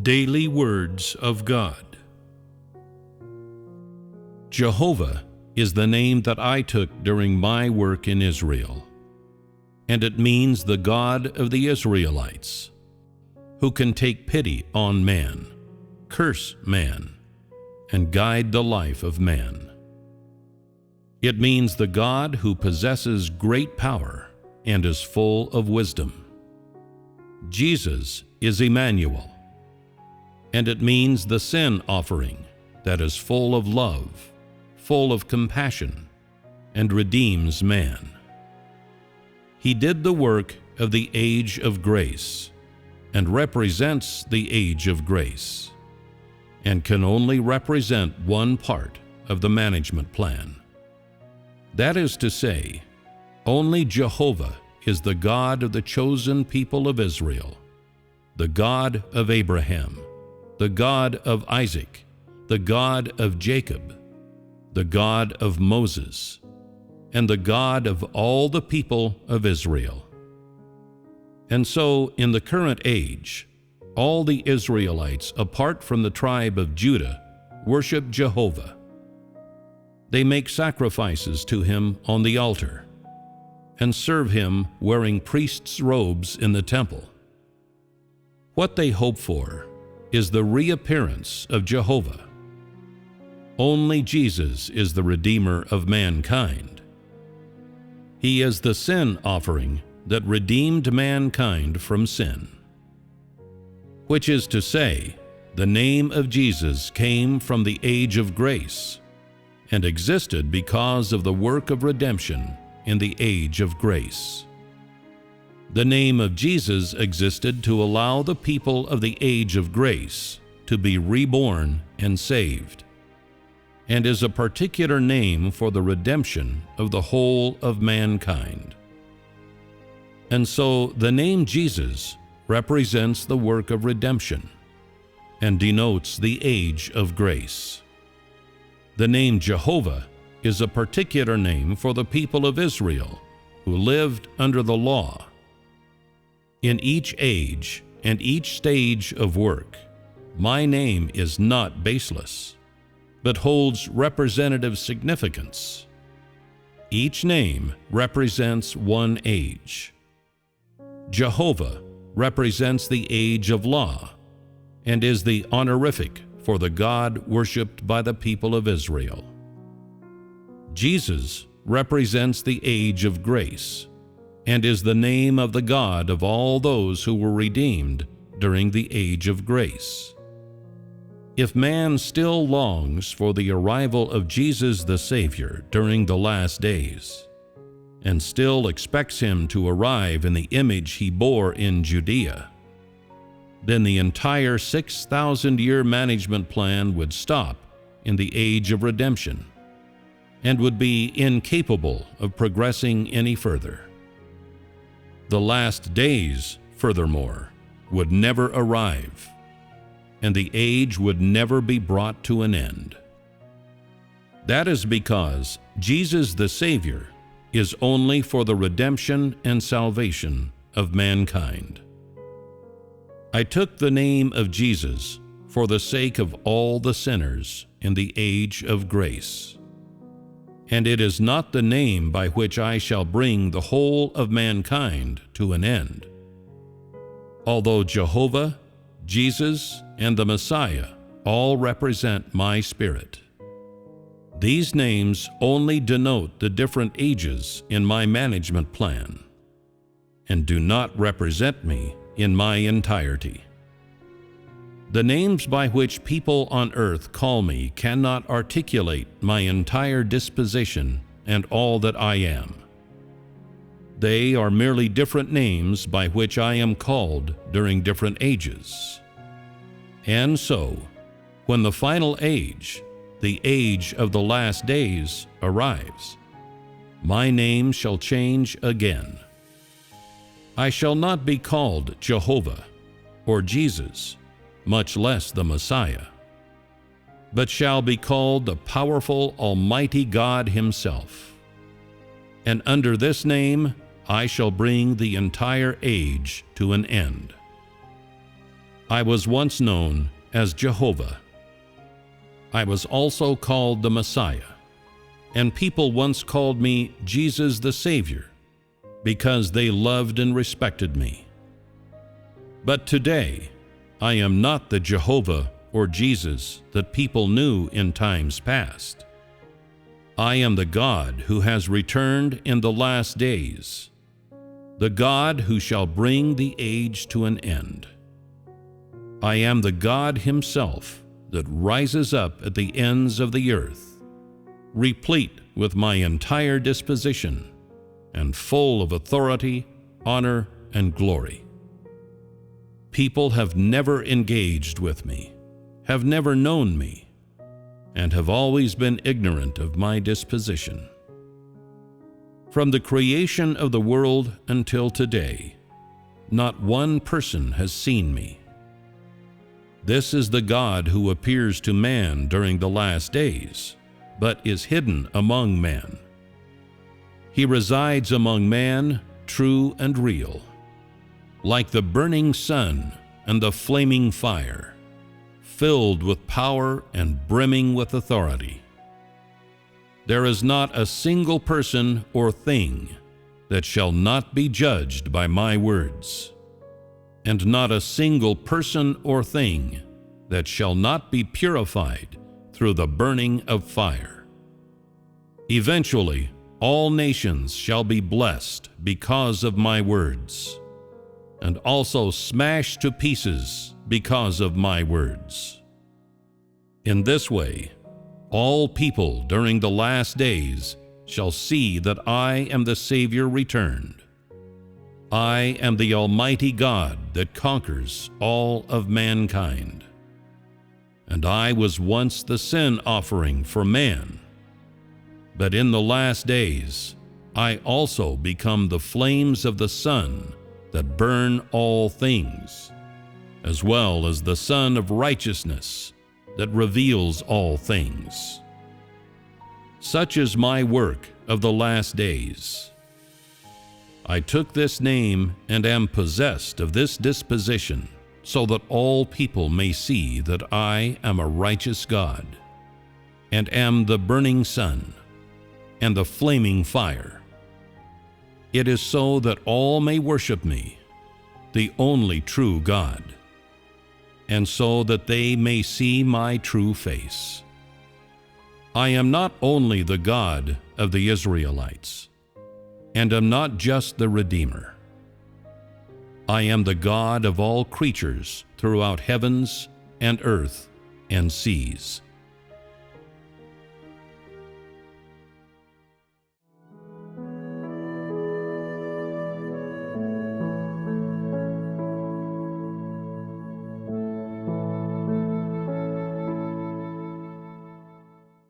Daily Words of God. Jehovah is the name that I took during my work in Israel, and it means the God of the Israelites, who can take pity on man, curse man, and guide the life of man. It means the God who possesses great power and is full of wisdom. Jesus is Emmanuel, and it means the sin offering that is full of love, full of compassion, and redeems man. He did the work of the age of grace, and represents the age of grace, and can only represent one part of the management plan. That is to say, only Jehovah is the God of the chosen people of Israel, the God of Abraham, the God of Isaac, the God of Jacob, the God of Moses, and the God of all the people of Israel. And so, in the current age, all the Israelites, apart from the tribe of Judah, worship Jehovah. They make sacrifices to him on the altar, and serve him wearing priests' robes in the temple. What they hope for is the reappearance of Jehovah. Only Jesus is the Redeemer of mankind. He is the sin offering that redeemed mankind from sin. Which is to say, the name of Jesus came from the age of grace and existed because of the work of redemption in the age of grace. The name of Jesus existed to allow the people of the age of grace to be reborn and saved, and is a particular name for the redemption of the whole of mankind. And so the name Jesus represents the work of redemption and denotes the age of grace. The name Jehovah is a particular name for the people of Israel who lived under the law. In each age and each stage of work, my name is not baseless, but holds representative significance. Each name represents one age. Jehovah represents the age of law and is the honorific for the God worshipped by the people of Israel. Jesus represents the age of grace and is the name of the God of all those who were redeemed during the age of grace. If man still longs for the arrival of Jesus the Savior during the last days, and still expects him to arrive in the image he bore in Judea, then the entire 6,000-year management plan would stop in the age of redemption and would be incapable of progressing any further. The last days, furthermore, would never arrive, and the age would never be brought to an end. That is because Jesus the Savior is only for the redemption and salvation of mankind. I took the name of Jesus for the sake of all the sinners in the age of grace. And it is not the name by which I shall bring the whole of mankind to an end. Although Jehovah, Jesus, and the Messiah all represent my spirit, these names only denote the different ages in my management plan, and do not represent me in my entirety. The names by which people on earth call me cannot articulate my entire disposition and all that I am. They are merely different names by which I am called during different ages. And so, when the final age, the age of the last days, arrives, my name shall change again. I shall not be called Jehovah or Jesus, much less the Messiah, but shall be called the powerful Almighty God Himself. And under this name I shall bring the entire age to an end. I was once known as Jehovah. I was also called the Messiah, and people once called me Jesus the Savior because they loved and respected me. But today, I am not the Jehovah or Jesus that people knew in times past. I am the God who has returned in the last days, the God who shall bring the age to an end. I am the God Himself that rises up at the ends of the earth, replete with my entire disposition, and full of authority, honor, and glory. People have never engaged with me, have never known me, and have always been ignorant of my disposition. From the creation of the world until today, not one person has seen me. This is the God who appears to man during the last days, but is hidden among men. He resides among man, true and real, like the burning sun and the flaming fire, filled with power and brimming with authority. There is not a single person or thing that shall not be judged by my words, and not a single person or thing that shall not be purified through the burning of fire. Eventually, all nations shall be blessed because of my words, and also smashed to pieces because of my words. In this way, all people during the last days shall see that I am the Savior returned. I am the Almighty God that conquers all of mankind. And I was once the sin offering for man, but in the last days I also become the flames of the sun that burn all things, as well as the Sun of Righteousness that reveals all things. Such is my work of the last days. I took this name and am possessed of this disposition, so that all people may see that I am a righteous God, and am the burning sun, and the flaming fire. It is so that all may worship me, the only true God, and so that they may see my true face. I am not only the God of the Israelites, and am not just the Redeemer. I am the God of all creatures throughout heavens and earth and seas.